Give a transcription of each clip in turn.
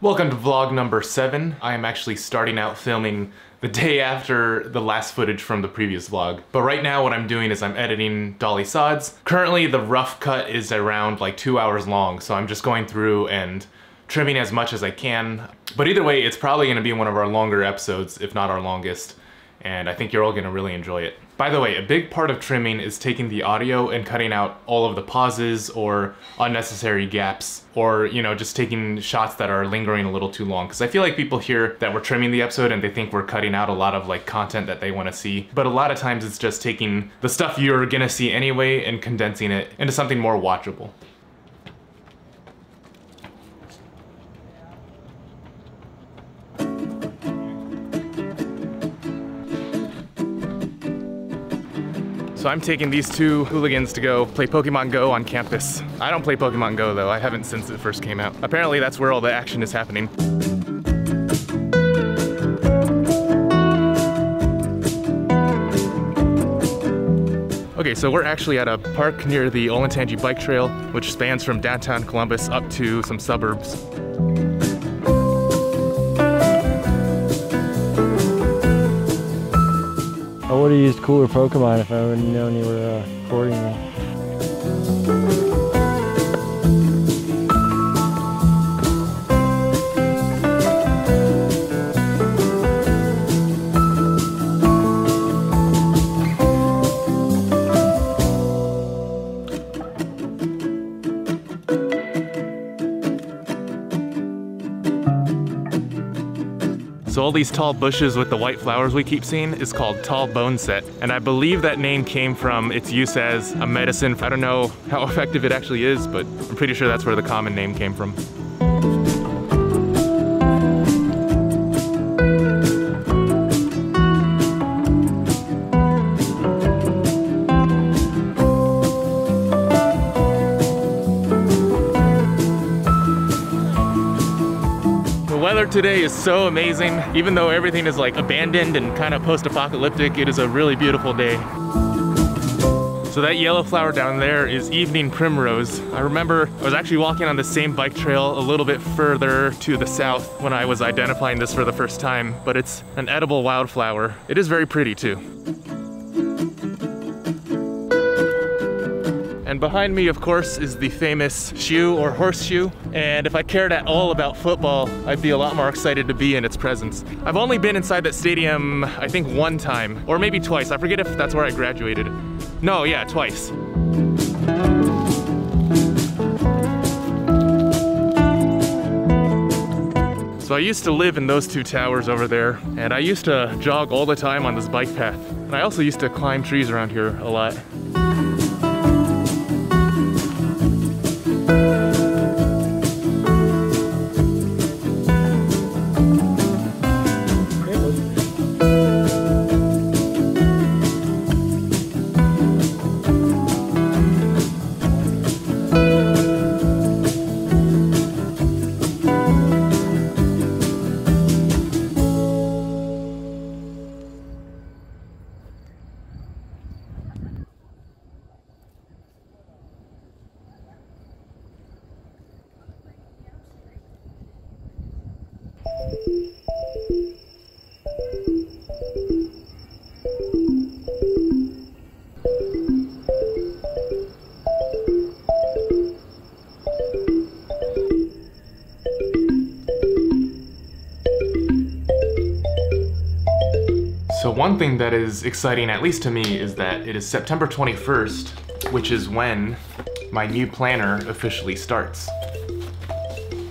Welcome to vlog number 7. I am actually starting out filming the day after the last footage from the previous vlog. But right now what I'm doing is I'm editing Dolly Sods. Currently the rough cut is around like 2 hours long, so I'm just going through and trimming as much as I can. But either way, it's probably gonna be one of our longer episodes, if not our longest, and I think you're all gonna really enjoy it. By the way, a big part of trimming is taking the audio and cutting out all of the pauses or unnecessary gaps, or, you know, just taking shots that are lingering a little too long. Because I feel like people hear that we're trimming the episode and they think we're cutting out a lot of like content that they want to see. But a lot of times it's just taking the stuff you're gonna see anyway and condensing it into something more watchable. So I'm taking these two hooligans to go play Pokemon Go on campus. I don't play Pokemon Go though, I haven't since it first came out. Apparently that's where all the action is happening. Okay, so we're actually at a park near the Olentangy Bike Trail, which spans from downtown Columbus up to some suburbs. I would have used cooler Pokemon if I would have known you were recording me. So all these tall bushes with the white flowers we keep seeing is called tall bone set. And I believe that name came from its use as a medicine. I don't know how effective it actually is, but I'm pretty sure that's where the common name came from. The weather today is so amazing. Even though everything is like abandoned and kind of post-apocalyptic, it is a really beautiful day. So that yellow flower down there is evening primrose. I remember I was actually walking on the same bike trail a little bit further to the south when I was identifying this for the first time, but it's an edible wildflower. It is very pretty too. And behind me, of course, is the famous shoe or horseshoe. And if I cared at all about football, I'd be a lot more excited to be in its presence. I've only been inside that stadium, I think one time, or maybe twice. I forget if that's where I graduated. No, yeah, twice. So I used to live in those two towers over there, and I used to jog all the time on this bike path. And I also used to climb trees around here a lot. So one thing that is exciting, at least to me, is that it is September 21st, which is when my new planner officially starts.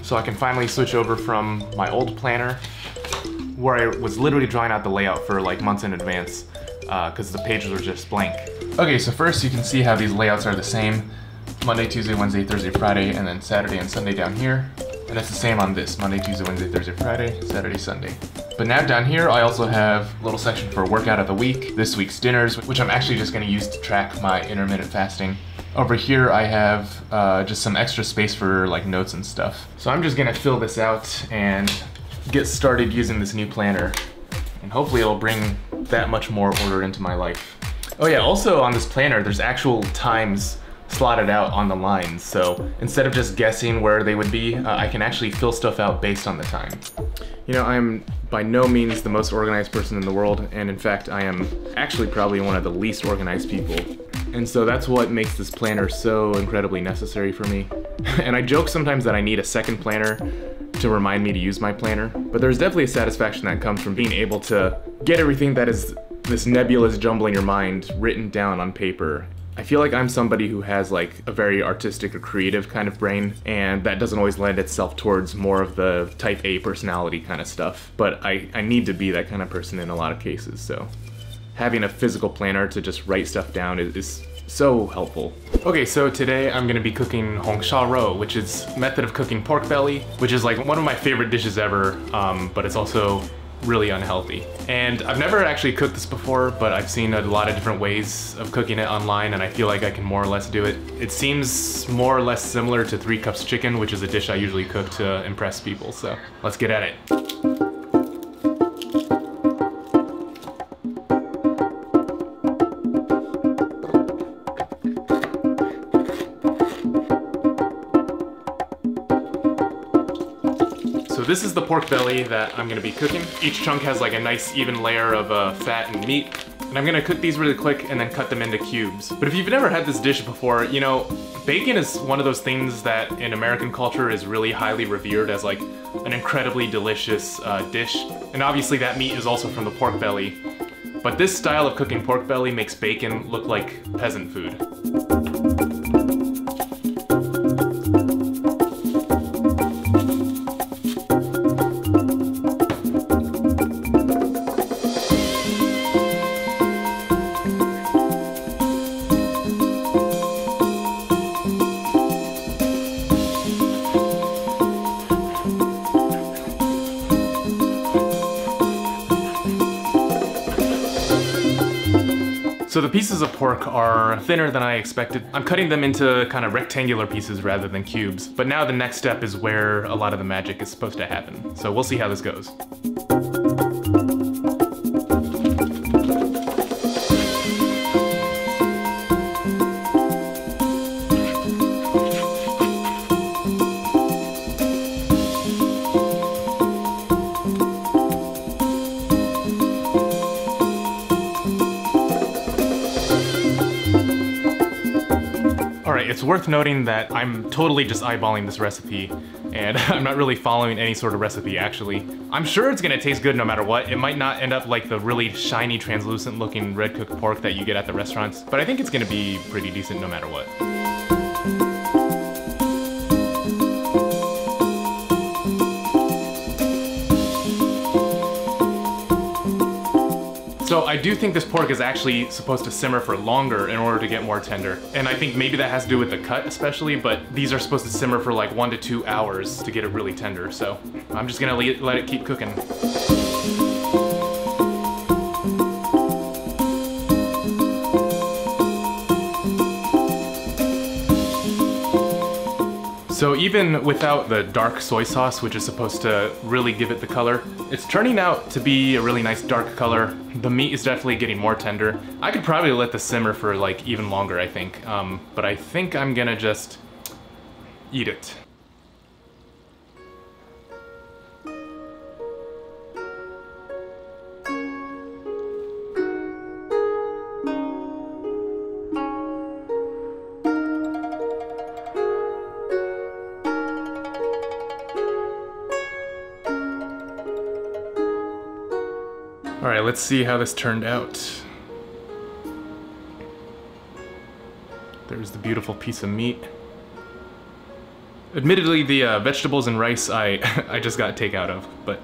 So I can finally switch over from my old planner, where I was literally drawing out the layout for like months in advance, because the pages were just blank. Okay, so first you can see how these layouts are the same. Monday, Tuesday, Wednesday, Thursday, Friday, and then Saturday and Sunday down here. And it's the same on this, Monday, Tuesday, Wednesday, Thursday, Friday, Saturday, Sunday. But now down here, I also have a little section for workout of the week, this week's dinners, which I'm actually just gonna use to track my intermittent fasting. Over here, I have just some extra space for like notes and stuff. So I'm just gonna fill this out and get started using this new planner. And hopefully it'll bring that much more order into my life. Oh yeah, also on this planner, there's actual times slotted out on the lines. So instead of just guessing where they would be, I can actually fill stuff out based on the time. You know, I'm by no means the most organized person in the world, and in fact, I am actually probably one of the least organized people. And so that's what makes this planner so incredibly necessary for me. And I joke sometimes that I need a second planner to remind me to use my planner, but there's definitely a satisfaction that comes from being able to get everything that is this nebulous jumble in your mind written down on paper. I feel like I'm somebody who has like a very artistic or creative kind of brain, and that doesn't always lend itself towards more of the type A personality kind of stuff, but I need to be that kind of person in a lot of cases, so having a physical planner to just write stuff down is so helpful. Okay, so today I'm gonna be cooking hong sha rou, which is a method of cooking pork belly, which is like one of my favorite dishes ever, but it's also really unhealthy. And I've never actually cooked this before, but I've seen a lot of different ways of cooking it online, and I feel like I can more or less do it. It seems more or less similar to 3 cups chicken, which is a dish I usually cook to impress people, so let's get at it. So this is the pork belly that I'm gonna be cooking. Each chunk has like a nice even layer of fat and meat. And I'm gonna cook these really quick and then cut them into cubes. But if you've never had this dish before, you know, bacon is one of those things that in American culture is really highly revered as like an incredibly delicious dish. And obviously that meat is also from the pork belly. But this style of cooking pork belly makes bacon look like peasant food. So the pieces of pork are thinner than I expected. I'm cutting them into kind of rectangular pieces rather than cubes. But now the next step is where a lot of the magic is supposed to happen. So we'll see how this goes. It's worth noting that I'm totally just eyeballing this recipe, and I'm not really following any sort of recipe, actually. I'm sure it's gonna taste good no matter what. It might not end up like the really shiny, translucent looking red cooked pork that you get at the restaurants, but I think it's gonna be pretty decent no matter what. So I do think this pork is actually supposed to simmer for longer in order to get more tender. And I think maybe that has to do with the cut especially, but these are supposed to simmer for like 1 to 2 hours to get it really tender. So I'm just gonna let it keep cooking. So even without the dark soy sauce, which is supposed to really give it the color, it's turning out to be a really nice dark color. The meat is definitely getting more tender. I could probably let this simmer for like even longer, I think. But I think I'm gonna just eat it. All right, let's see how this turned out. There's the beautiful piece of meat. Admittedly, the vegetables and rice I just got takeout of, but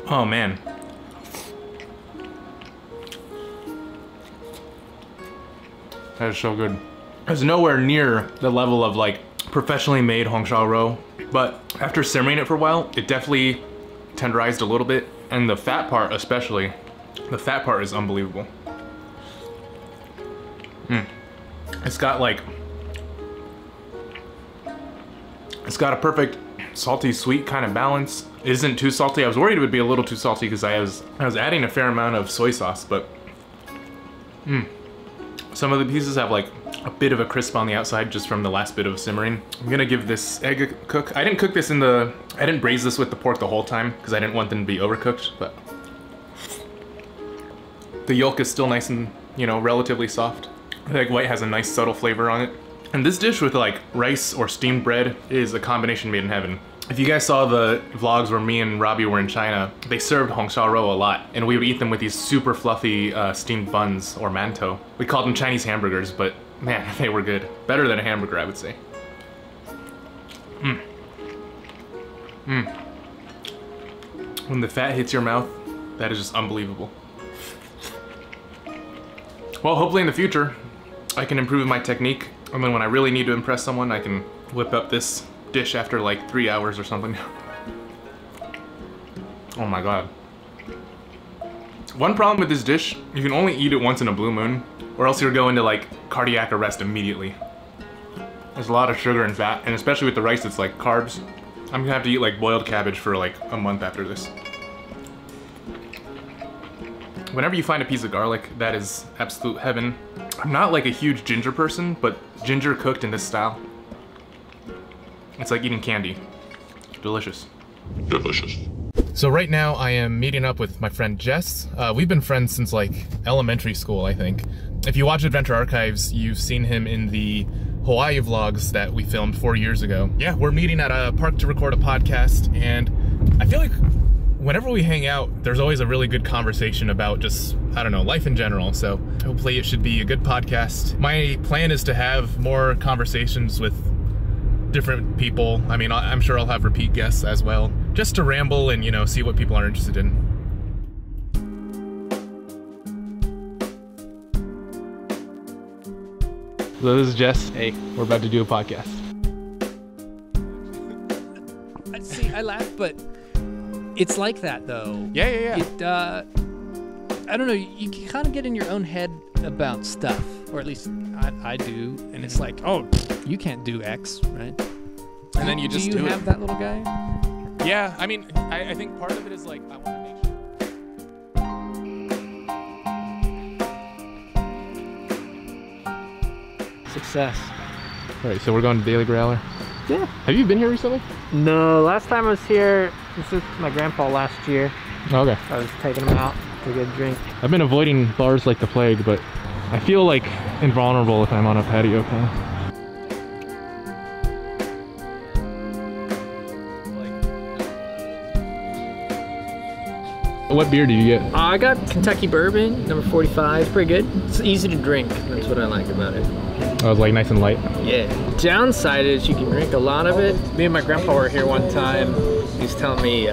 Oh man. That is so good. It's nowhere near the level of like professionally made hong sha rou, but after simmering it for a while, it definitely tenderized a little bit, and the fat part especially. The fat part is unbelievable. It's got a perfect salty sweet kind of balance. It isn't too salty. I was worried it would be a little too salty because I was adding a fair amount of soy sauce, but some of the pieces have like a bit of a crisp on the outside just from the last bit of simmering. I'm gonna give this egg a cook. I didn't braise this with the pork the whole time because I didn't want them to be overcooked, but the yolk is still nice and, you know, relatively soft. The egg white has a nice subtle flavor on it. And this dish with like rice or steamed bread is a combination made in heaven. If you guys saw the vlogs where me and Robbie were in China, they served hongsha-ro a lot, and we would eat them with these super fluffy steamed buns or mantou. We called them Chinese hamburgers, but man, they were good. Better than a hamburger, I would say. When the fat hits your mouth, that is just unbelievable. Well, hopefully in the future, I can improve my technique, and then when I really need to impress someone, I can whip up this dish after like 3 hours or something. Oh my god. One problem with this dish, you can only eat it once in a blue moon, or else you'll go into like cardiac arrest immediately. There's a lot of sugar and fat, and especially with the rice, it's like carbs. I'm gonna have to eat like boiled cabbage for like a month after this. Whenever you find a piece of garlic, that is absolute heaven. I'm not like a huge ginger person, but ginger cooked in this style, it's like eating candy. Delicious. Delicious. So right now I am meeting up with my friend Jess. We've been friends since like elementary school, I think. If you watch Adventure Archives, you've seen him in the Hawaii vlogs that we filmed 4 years ago. Yeah, we're meeting at a park to record a podcast, and I feel like whenever we hang out, there's always a really good conversation about just, I don't know, life in general. So hopefully it should be a good podcast. My plan is to have more conversations with different people. I mean, I'm sure I'll have repeat guests as well, just to ramble and, you know, see what people are interested in. So this is Jess. Hey, we're about to do a podcast. See, I laugh, but it's like that though. Yeah. I don't know, you can kind of get in your own head about stuff, or at least I do, and it's like, oh, you can't do X, right? And then you just do it. Do you have that little guy? Yeah, I mean, I think part of it is like, I want to make sure. Success. All right, so we're going to Daily Growler. Yeah. Have you been here recently? No, last time I was here, this is my grandpa last year. Okay. I was taking him out to get a drink. I've been avoiding bars like the plague, but I feel like invulnerable if I'm on a patio kind of. What beer did you get? I got Kentucky Bourbon, number 45. It's pretty good. It's easy to drink. That's what I like about it. Oh, it was like nice and light. Yeah. Downside is you can drink a lot of it. Me and my grandpa were here one time. He was telling me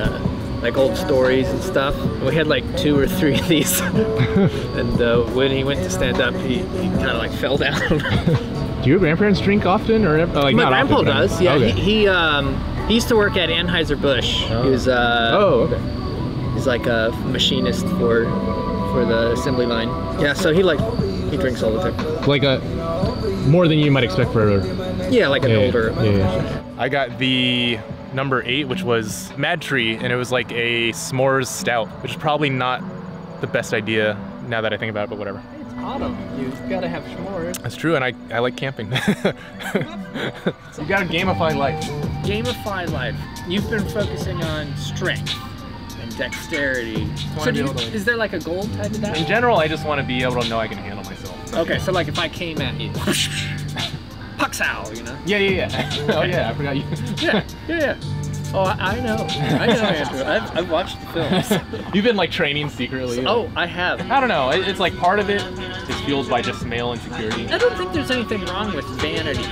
like old stories and stuff. We had like 2 or 3 of these. And when he went to stand up, he kind of like fell down. Do your grandparents drink often, or like my not grandpa often, does. Yeah. Okay. He used to work at Anheuser-Busch. Oh. He was oh, okay. He's like a machinist for the assembly line. Yeah, so he drinks all the time. Like more than you might expect for yeah, like an older. Yeah. I got the number 8, which was Mad Tree, and it was like a s'mores stout, which is probably not the best idea now that I think about it, but whatever. It's autumn. You've got to have s'mores. That's true, and I like camping. You gotta gamify life. Gamify life. You've been focusing on strength and dexterity. So is there like a goal tied to that? In general, I just want to be able to know I can handle myself. Okay, so like if I came at you, Puxow, you know? Yeah. Oh yeah, I forgot you. Yeah. Oh, I know, Andrew. I've watched the films. You've been like training secretly. Oh, I have. I don't know. It's like part of it is fueled by just male insecurity. I don't think there's anything wrong with vanity,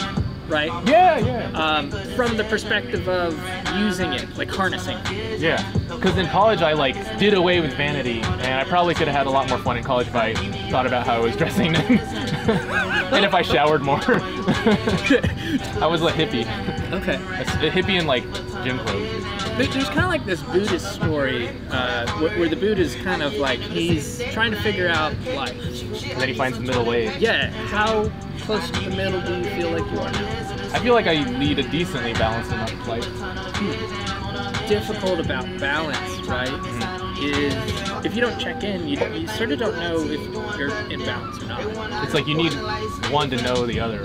right? Yeah. From the perspective of using it, like harnessing. Yeah. Because in college I like did away with vanity, and I probably could have had a lot more fun in college if I thought about how I was dressing and if I showered more. I was a hippie. Okay. A hippie in like gym clothes. There's kind of like this Buddhist story where the Buddha is kind of like, he's trying to figure out life. And then he finds the middle way. Yeah. How close to the middle do you feel like you are now? I feel like I lead a decently balanced enough life. Difficult about balance, right? Is if you don't check in, you sort of don't know if you're in balance or not. It's like you need one to know the other.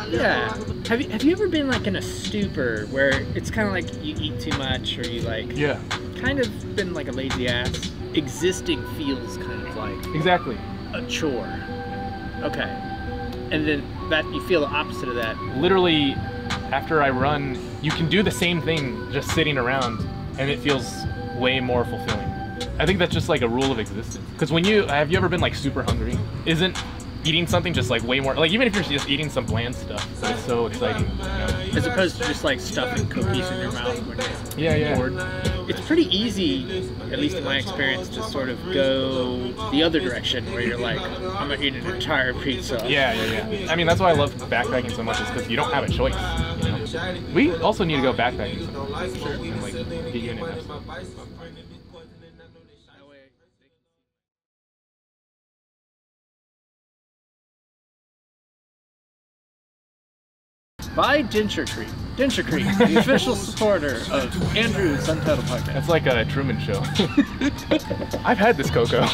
Yeah. Have you ever been like in a stupor where it's kind of like you eat too much, or you like kind of been like a lazy ass? Existing feels kind of like exactly a chore. Okay. And then that you feel the opposite of that. Literally, after I run, you can do the same thing just sitting around, and it feels way more fulfilling. I think that's just like a rule of existence. Because have you ever been like super hungry? Isn't eating something just like way more, like even if you're just eating some bland stuff, it's so exciting, you know? As opposed to just like stuffing cookies in your mouth when you're bored. It's pretty easy, at least in my experience, to sort of go the other direction where you're like, I'm gonna eat an entire pizza. Yeah. I mean, that's why I love backpacking so much, is because you don't have a choice, you know? We also need to go backpacking sometime, and like get you in it. By Dincher Creek. Dincher Creek, the official supporter of Andrew's Untitled Podcast. That's like a Truman Show. I've had this cocoa.